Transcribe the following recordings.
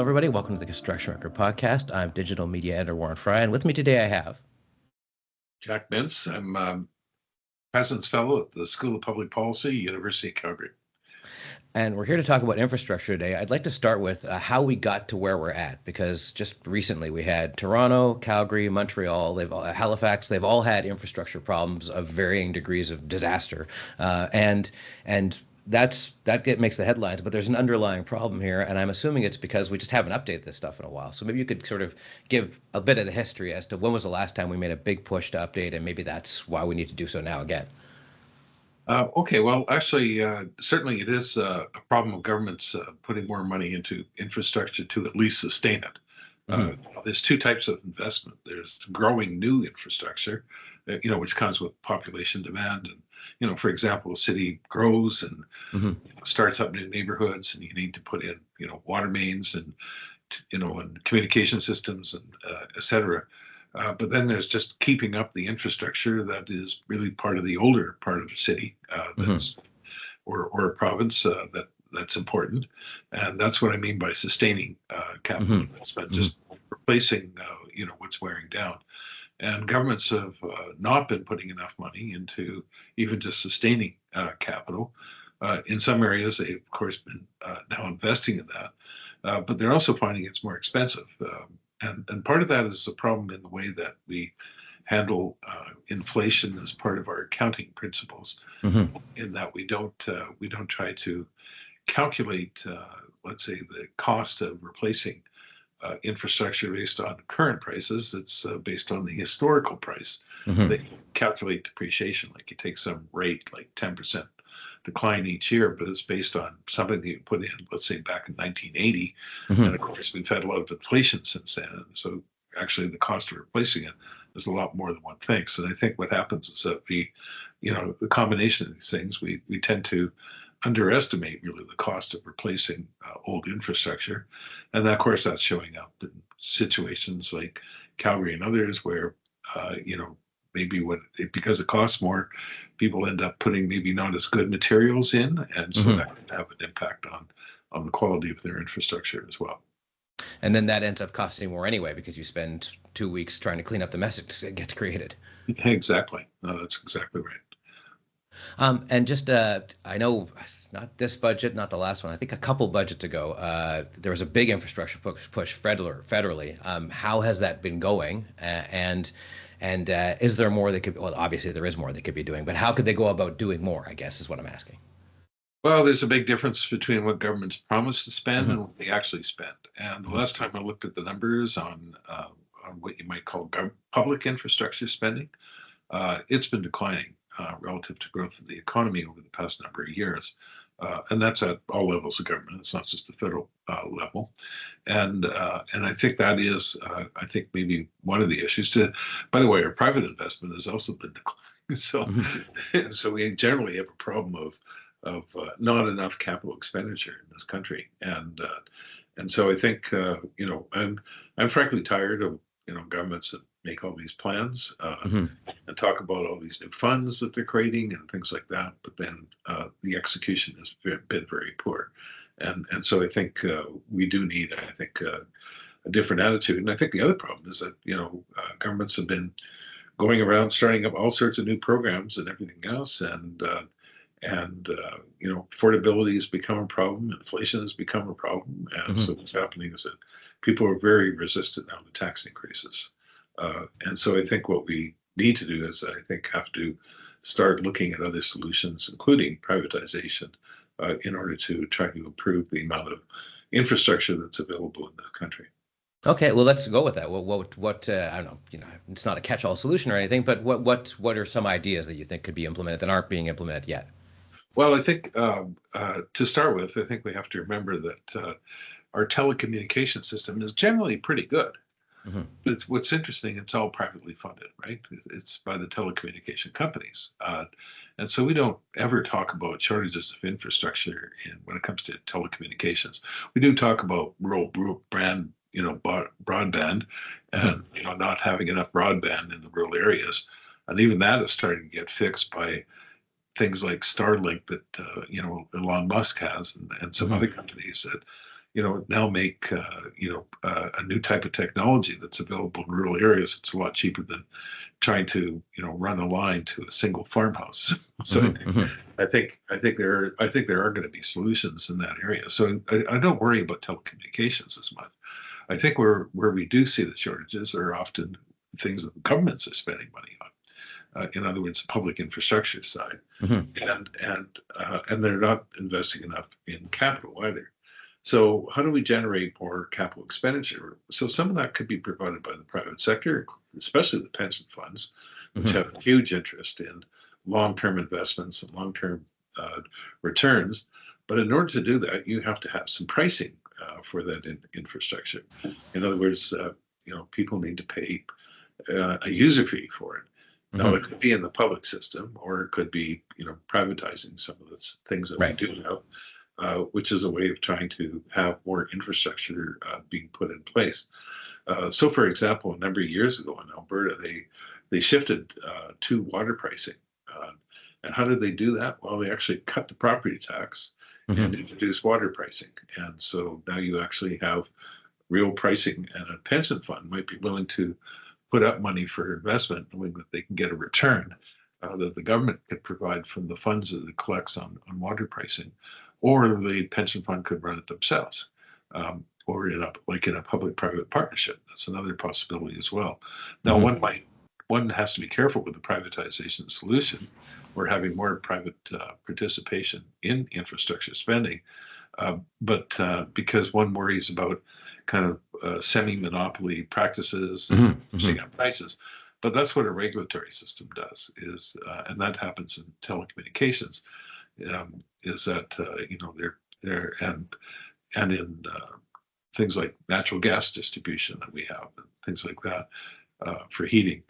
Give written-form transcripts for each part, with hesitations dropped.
everybody. Welcome to the Construction Record Podcast. I'm digital media editor Warren Frey, and with me today I have Jack Mintz. I'm President's Fellow at the School of Public Policy, University of Calgary. And we're here to talk about infrastructure today. I'd like to start with how we got to where we're at, because just recently we had Toronto, Calgary, Montreal, Halifax. They've all had infrastructure problems of varying degrees of disaster, and that makes the headlines. But there's an underlying problem here, and I'm assuming it's because we just haven't updated this stuff in a while. So maybe you could sort of give a bit of the history as to when was the last time we made a big push to update, and maybe that's why we need to do so now again. Okay, well, actually, certainly it is a problem of governments putting more money into infrastructure to at least sustain it. There's two types of investment. There's growing new infrastructure, which comes with population demand. And, for example, a city grows and starts up new neighborhoods, and you need to put in, water mains and, and communication systems and et cetera. But then there's just keeping up the infrastructure that is really part of the older part of the city, or a province that's important, and that's what I mean by sustaining capital investment, just replacing what's wearing down. And governments have not been putting enough money into even just sustaining capital. In some areas, they've of course been now investing in that, but they're also finding it's more expensive. And part of that is a problem in the way that we handle inflation as part of our accounting principles, in that we don't try to calculate, let's say, the cost of replacing infrastructure based on current prices. It's based on the historical price. They calculate depreciation, like you take some rate, like 10% decline each year, but it's based on something that you put in, let's say, back in 1980. And of course, we've had a lot of inflation since then. And so actually the cost of replacing it is a lot more than one thinks. And I think what happens is that the combination of these things, we tend to underestimate really the cost of replacing old infrastructure. And of course, that's showing up in situations like Calgary and others where, maybe because it costs more, people end up putting maybe not as good materials in, and so that can have an impact on the quality of their infrastructure as well. And then that ends up costing more anyway, because you spend 2 weeks trying to clean up the mess that gets created. Exactly. No, that's exactly right. And just, I know not this budget, not the last one. I think a couple budgets ago, there was a big infrastructure push federally. How has that been going? And is there more they could? Well, obviously there is more they could be doing, but how could they go about doing more, I guess, is what I'm asking. Well, there's a big difference between what governments promise to spend and what they actually spend. And the last time I looked at the numbers on what you might call public infrastructure spending, it's been declining relative to growth of the economy over the past number of years. And that's at all levels of government. It's not just the federal level. And I think that is, I think maybe one of the issues. By the way, our private investment has also been declining. So we generally have a problem of not enough capital expenditure in this country. And so I think, I'm frankly tired of, governments that make all these plans and talk about all these new funds that they're creating and things like that, but then the execution has been very poor. And so I think we do need, a different attitude. And I think the other problem is that, governments have been going around starting up all sorts of new programs and everything else. And affordability has become a problem. Inflation has become a problem. And so what's happening is that people are very resistant now to tax increases. And so I think what we need to do is, have to start looking at other solutions, including privatization, in order to try to improve the amount of infrastructure that's available in the country. Okay, well, let's go with that. What I don't know, it's not a catch-all solution or anything, but what are some ideas that you think could be implemented that aren't being implemented yet? Well, I think to start with, I think we have to remember that our telecommunication system is generally pretty good. But what's interesting, it's all privately funded, right? It's by the telecommunication companies. And so we don't ever talk about shortages of infrastructure when it comes to telecommunications. We do talk about rural broadband, and not having enough broadband in the rural areas. And even that is starting to get fixed by things like Starlink that Elon Musk has, and some other companies that now make a new type of technology that's available in rural areas. It's a lot cheaper than trying to run a line to a single farmhouse. So I think there are going to be solutions in that area. So I don't worry about telecommunications as much. I think where we do see the shortages are often things that the governments are spending money on. In other words, the public infrastructure side, and they're not investing enough in capital either. So how do we generate more capital expenditure? So some of that could be provided by the private sector, especially the pension funds, which have a huge interest in long-term investments and long-term returns. But in order to do that, you have to have some pricing for that infrastructure. In other words, people need to pay a user fee for it. Now, it could be in the public system, or it could be, privatizing some of the things that we do now, which is a way of trying to have more infrastructure being put in place. So, for example, a number of years ago in Alberta, they shifted to water pricing. And how did they do that? Well, they actually cut the property tax and introduced water pricing. And so now you actually have real pricing, and a pension fund might be willing to put up money for investment, knowing that they can get a return that the government could provide from the funds that it collects on water pricing, or the pension fund could run it themselves, or in a public-private partnership. That's another possibility as well. Now, one has to be careful with the privatization solution. We're having more private participation in infrastructure spending, but because one worries about kind of semi-monopoly practices and pushing up prices. But that's what a regulatory system does, and that happens in telecommunications, is that they're and in things like natural gas distribution that we have, and things like that for heating.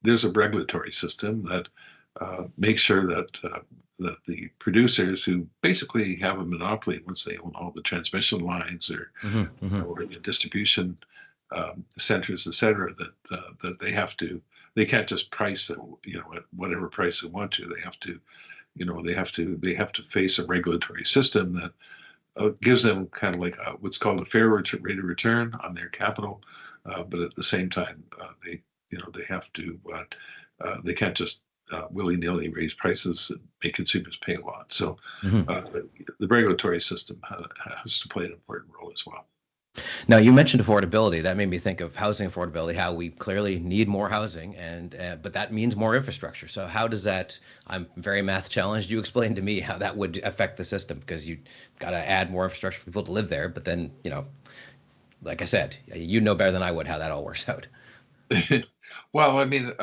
There's a regulatory system that makes sure that the producers, who basically have a monopoly once they own all the transmission lines or the distribution centers, et cetera, that they can't just price at whatever price they want to. They have to face a regulatory system that gives them kind of like what's called a fair rate of return on their capital, but at the same time they have to they can't just willy-nilly raise prices and make consumers pay a lot. So the regulatory system has to play an important role as well. Now, you mentioned affordability. That made me think of housing affordability, how we clearly need more housing, but that means more infrastructure. So how does that, I'm very math challenged, you explain to me how that would affect the system, because you got to add more infrastructure for people to live there. But then, like I said, you know better than I would how that all works out. Well, I mean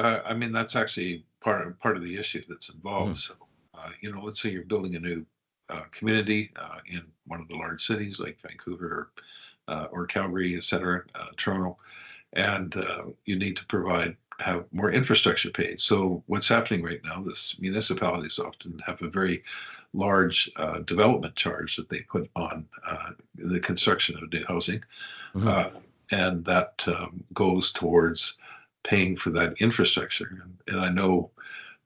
that's actually part of the issue that's involved. So, let's say you're building a new community in one of the large cities like Vancouver or Calgary, et cetera, Toronto, and you need to have more infrastructure paid. So what's happening right now, this municipalities often have a very large development charge that they put on the construction of new housing, and that goes towards paying for that infrastructure. And I know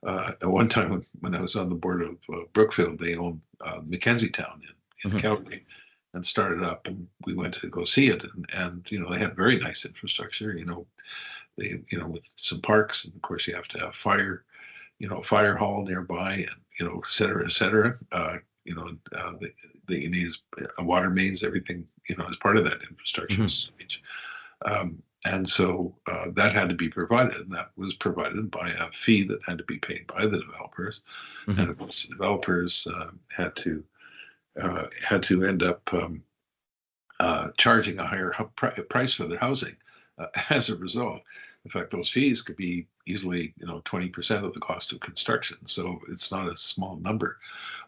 at one time when I was on the board of Brookfield, they owned Mackenzie Town in Calgary, and started up, and we went to go see it, and they had very nice infrastructure, they with some parks, and of course you have to have fire hall nearby, and et cetera, et cetera. You need water mains, everything as part of that infrastructure. And so that had to be provided, and that was provided by a fee that had to be paid by the developers, and of course the developers had to end up charging a higher price for their housing as a result. In fact, those fees could be easily 20% of the cost of construction. So it's not a small number.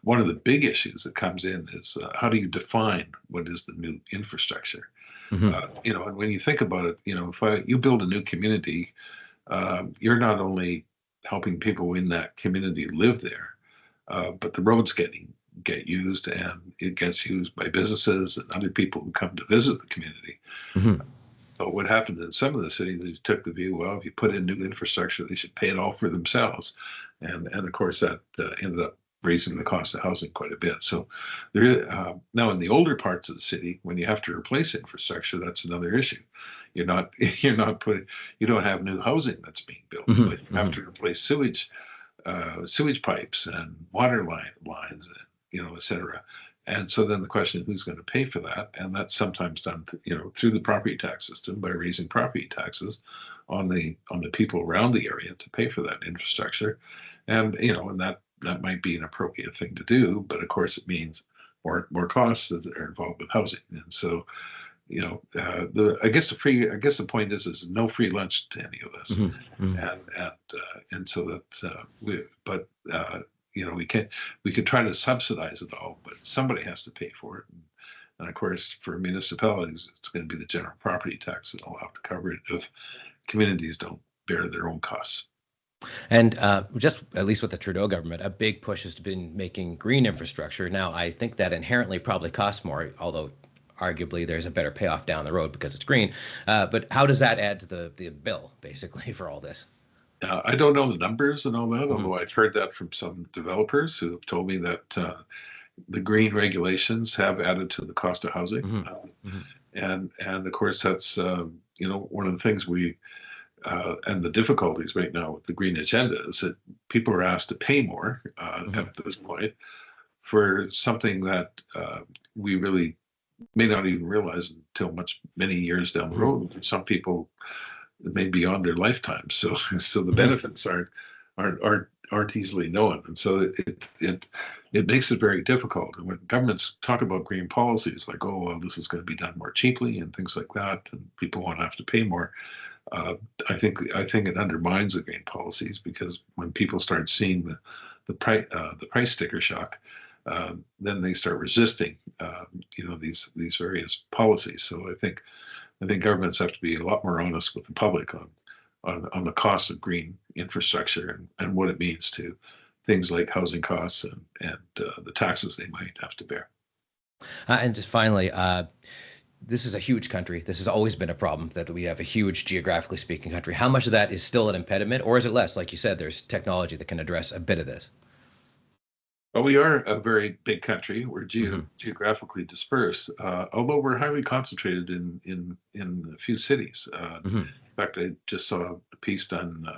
One of the big issues that comes in is how do you define what is the new infrastructure? And when you think about it, if you build a new community, you're not only helping people in that community live there, but the roads get used, and it gets used by businesses and other people who come to visit the community. But what happened in some of the cities is took the view, well, if you put in new infrastructure, they should pay it all for themselves. And of course, that ended up raising the cost of housing quite a bit. So there, now in the older parts of the city, when you have to replace infrastructure, that's another issue. You're not you're not putting you don't have new housing that's being built, but you have to replace sewage pipes and water lines, et cetera. And so then the question is, who's going to pay for that? And that's sometimes done, through the property tax system by raising property taxes on the people around the area to pay for that infrastructure. And and that might be an appropriate thing to do, but of course it means more costs that are involved with housing. And so I guess the point is no free lunch to any of this. And so that we could try to subsidize it all, but somebody has to pay for it. And of course, for municipalities, it's going to be the general property tax that will have to cover it if communities don't bear their own costs. And just at least with the Trudeau government, a big push has been making green infrastructure. Now, I think that inherently probably costs more, although arguably there's a better payoff down the road because it's green. But how does that add to the bill, basically, for all this? I don't know the numbers and all that, although I've heard that from some developers who have told me that the green regulations have added to the cost of housing. And of course, that's, one of the things and the difficulties right now with the green agenda is that people are asked to pay more at this point for something that we really may not even realize until many years down the road. For some people, it may be beyond their lifetime. So the benefits aren't easily known, and so it makes it very difficult. And when governments talk about green policies, like, oh well, this is going to be done more cheaply and things like that, and people won't have to pay more. I think it undermines the green policies, because when people start seeing the price sticker shock, then they start resisting these various policies. So I think governments have to be a lot more honest with the public on the cost of green infrastructure and what it means to things like housing costs and the taxes they might have to bear. And just finally, this is a huge country. This has always been a problem, that we have a huge, geographically speaking, country. How much of that is still an impediment, or is it less? Like you said, there's technology that can address a bit of this. Well, we are a very big country. We're geographically dispersed, although we're highly concentrated in a few cities. In fact, I just saw a piece done,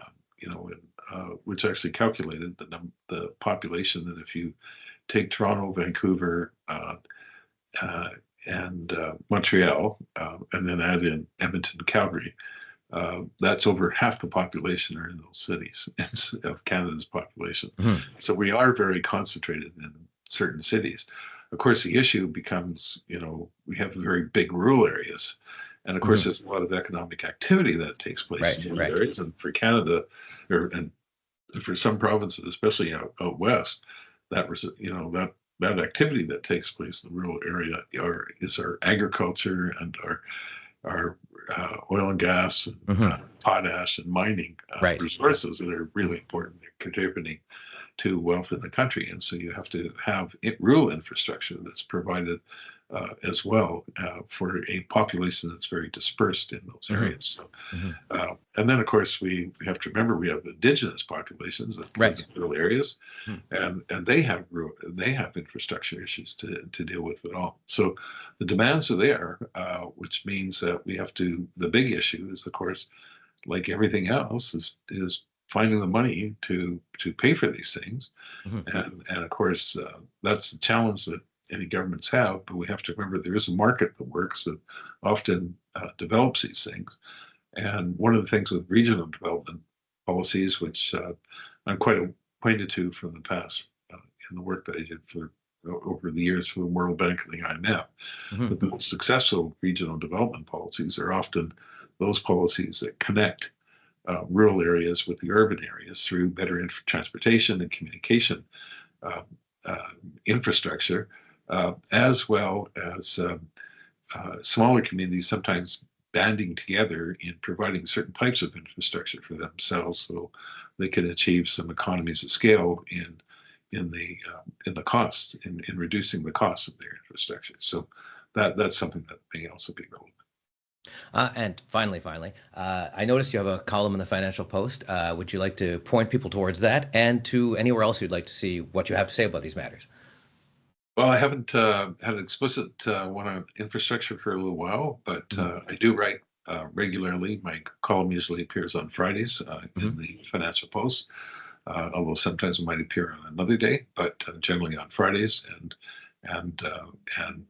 which actually calculated the population, that if you take Toronto, Vancouver, and Montreal, and then add in Edmonton, Calgary, that's over half the population are in those cities of Canada's population. So we are very concentrated in certain cities. Of course, the issue becomes, we have very big rural areas. And of course, there's a lot of economic activity that takes place in those areas. And for Canada, and for some provinces, especially out west, that was, that activity that takes place in the rural area is our agriculture and our oil and gas and potash and mining resources that are really important. They're contributing to wealth in the country. And so you have to have rural infrastructure that's provided as well for a population that's very dispersed in those areas. So, and then of course we have to remember we have indigenous populations that live in rural areas, and they have infrastructure issues to deal with at all. So the demands are there, which means that we have to. The big issue is, of course, like everything else, is finding the money to pay for these things, and of course that's the challenge that any governments have, but we have to remember there is a market that works, that often develops these things. And one of the things with regional development policies, which I'm quite acquainted to from the past in the work that I did for over the years for the World Bank and the IMF, but the most successful regional development policies are often those policies that connect rural areas with the urban areas through better transportation and communication infrastructure, as well as smaller communities sometimes banding together in providing certain types of infrastructure for themselves, so they can achieve some economies of scale in the cost, in reducing the cost of their infrastructure. So that's something that may also be relevant. And finally, I noticed you have a column in the Financial Post. Would you like to point people towards that and to anywhere else you'd like to see what you have to say about these matters? Well, I haven't had an explicit one on infrastructure for a little while, but I do write regularly. My column usually appears on Fridays in the Financial Post, although sometimes it might appear on another day, but generally on Fridays. And uh, and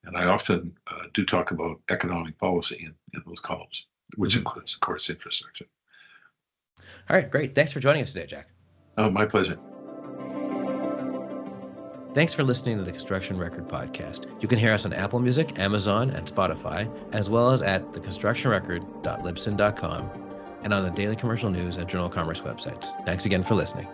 and I often do talk about economic policy in those columns, which includes, of course, infrastructure. All right, great. Thanks for joining us today, Jack. Oh, my pleasure. Thanks for listening to the Construction Record Podcast. You can hear us on Apple Music, Amazon, and Spotify, as well as at theconstructionrecord.libsyn.com and on the Daily Commercial News and Journal of Commerce websites. Thanks again for listening.